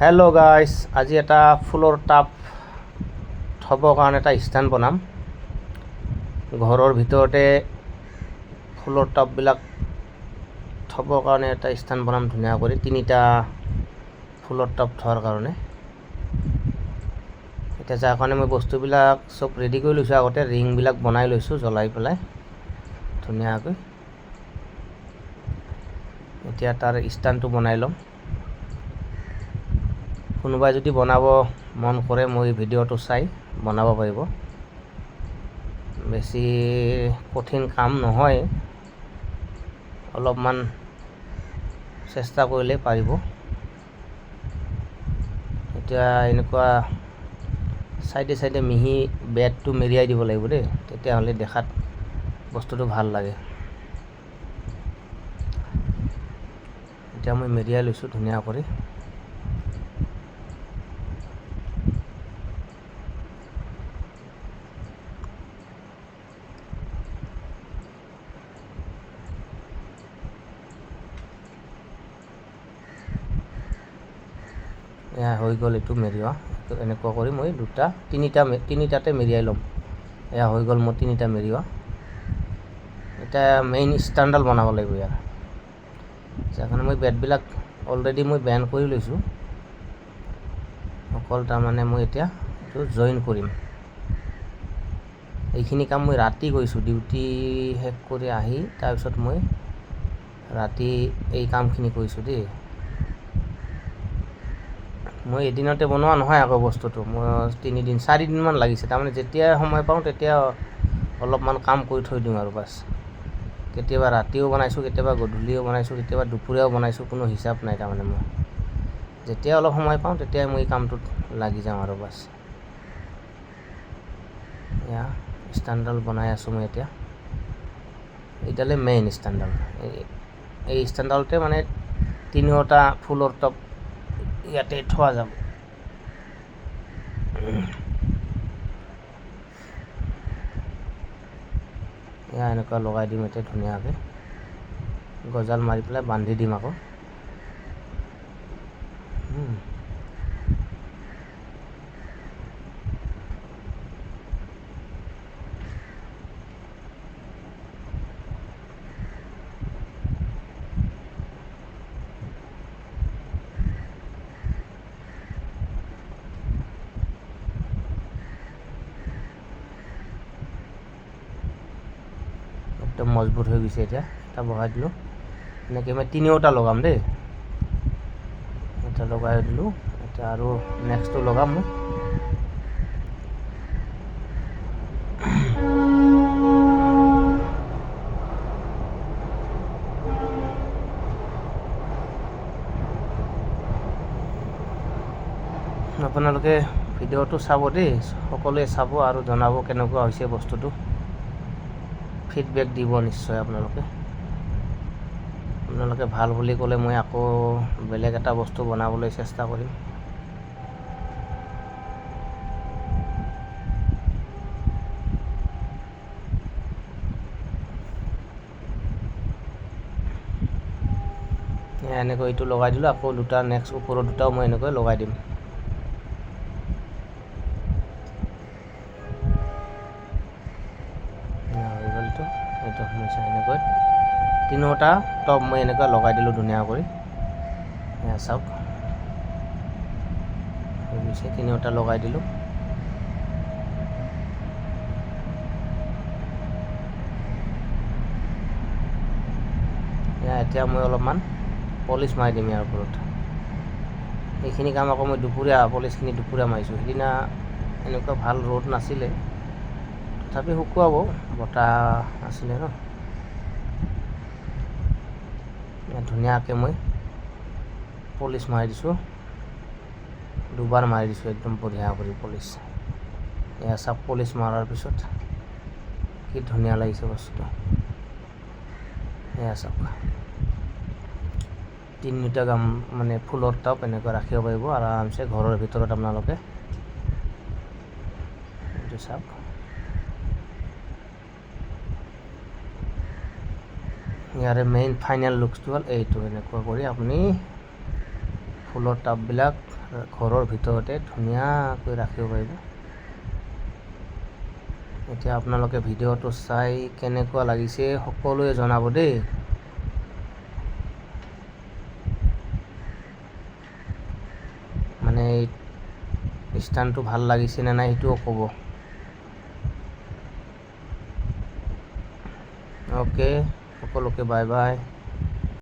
Hello' guys, আজি এটা ফুলৰ টাব থ'বৰ কাৰণে এটা ষ্টেণ্ড বনাম। ঘৰৰ ভিতৰতে ফুলৰ টাববিলাক থ'বৰ কাৰণে এটা ষ্টেণ্ড বনাম ধুনীয়া কৰি, 3টা ফুলৰ টাব থোৱাৰ কাৰণে। এতিয়া যাৰ কাৰণে মই বস্তুবিলাক চব ৰেডি কৰি লৈছোঁ। আগতে ৰিংবিলাক বনাই লৈছোঁ জ্বলাই পেলাই ধুনীয়াকৈ। এতিয়া তাৰ ষ্টেণ্ডটো বনাই ল'ম। কোনোবাই যদি বনাব মন কৰে মই ভিডিঅ'টো চাই বনাব পাৰিব। বেছি কঠিন কাম নহয়, অলপমান চেষ্টা কৰিলে পাৰিব। এতিয়া এনেকুৱা চাইডে চাইডে মিহি বেডটো মেৰিয়াই দিব লাগিব দেই, তেতিয়াহ'লে দেখাত বস্তুটো ভাল লাগে। এতিয়া মই মেৰিয়াই লৈছোঁ ধুনীয়া কৰি। এয়া হৈ গ'ল, এইটো মেৰিওৱা। এনেকুৱা কৰি মই তিনিটাতে মেৰিয়াই ল'ম। এয়া হৈ গ'ল মোৰ 3টা মেৰিওৱা। এতিয়া মেইন ষ্টেণ্ডডাল বনাব লাগিব ইয়াৰ। যাৰ কাৰণে মই বেডবিলাক অলৰেডি মই বেণ্ড কৰি লৈছোঁ। অকল তাৰমানে মই এতিয়া এইটো জইন কৰিম। এইখিনি কাম মই ৰাতি কৰিছোঁ, ডিউটি শেষ কৰি আহি তাৰপিছত মই ৰাতি এই কামখিনি কৰিছোঁ দেই। মই এদিনতে বনোৱা নহয় আকৌ বস্তুটো, মই 4দিনমান লাগিছে। তাৰমানে যেতিয়া সময় পাওঁ তেতিয়া অলপমান কাম কৰি থৈ দিওঁ আৰু বাছ। কেতিয়াবা ৰাতিও বনাইছোঁ, কেতিয়াবা গধূলিও বনাইছোঁ, কেতিয়াবা দুপৰীয়াও বনাইছোঁ, কোনো হিচাপ নাই। তাৰমানে মই যেতিয়া অলপ সময় পাওঁ তেতিয়াই মই কামটোত লাগি যাওঁ আৰু বাছ। এয়া ষ্টেণ্ডডাল বনাই আছোঁ মই এতিয়া। এইডালে মেইন ষ্টেণ্ডডাল। এই ষ্টেণ্ডডালতে মানে 3টা ফুলৰ টাব ইয়াতে থোৱা যাব। এয়া এনেকুৱা লগাই দিম এতিয়া ধুনীয়াকৈ, গজাল মাৰি পেলাই বান্ধি দিম আকৌ। একদম মজবুত হৈ গৈছে। এতিয়া এটা বহাই দিলোঁ। এনেকৈ মই 3টা লগাম দেই। এটা লগাই দিলোঁ। এতিয়া আৰু নেক্সটটো লগাম মই। আপোনালোকে ভিডিঅ'টো চাব দেই, সকলোৱে চাব আৰু জনাব কেনেকুৱা হৈছে বস্তুটো। ফিডবেক দিব নিশ্চয় আপোনালোকে ভাল বুলি ক'লে মই আকৌ বেলেগ এটা বস্তু বনাবলৈ চেষ্টা কৰিম। এনেকৈ এইটো লগাই দিলোঁ। আকৌ নেক্সট ওপৰৰ 2টাও মই এনেকৈ লগাই দিম। হৈ গ'ল এইটো সমস্যা। এনেকৈ 3টা টপ মই এনেকৈ লগাই দিলোঁ ধুনীয়া কৰি। এয়া চাওক হৈ গৈছে, 3টা লগাই দিলোঁ। এতিয়া মই অলপমান পলিচ মাৰি দিম ইয়াৰ ওপৰত। এইখিনি কাম আকৌ মই পলিচখিনি দুপৰীয়া মাৰিছোঁ। সেইদিনা এনেকুৱা ভাল ৰ'দ নাছিলে, তথাপি শুকুৱাব, বতাহ আছিলে ন। ধুনীয়াকৈ মই পলিচ মাৰি দিছোঁ, 2বাৰ মাৰি দিছোঁ একদম বঢ়িয়া কৰি পলিচ। এয়া চাওক পলিচ মৰাৰ পিছত কি ধুনীয়া লাগিছে বস্তুটো। এয়া চাওক 3টা কাম মানে ফুলৰ টাব এনেকৈ ৰাখিব পাৰিব আৰামছে ঘৰৰ ভিতৰত আপোনালোকে। এইটো চাওক, ইয়াৰে মেইন ফাইনেল লুকছটো হ'ল এইটো। এনেকুৱা কৰি আপুনি ফুলৰ টাববিলাক ঘৰৰ ভিতৰতে ধুনীয়াকৈ ৰাখিব পাৰিব। এতিয়া আপোনালোকে ভিডিঅ'টো চাই কেনেকুৱা লাগিছে সকলোৱে জনাব দেই। মানে স্থানটো ভাল লাগিছে নে নাই সেইটোও ক'ব। ওকে, সকলোকে বাই বাই।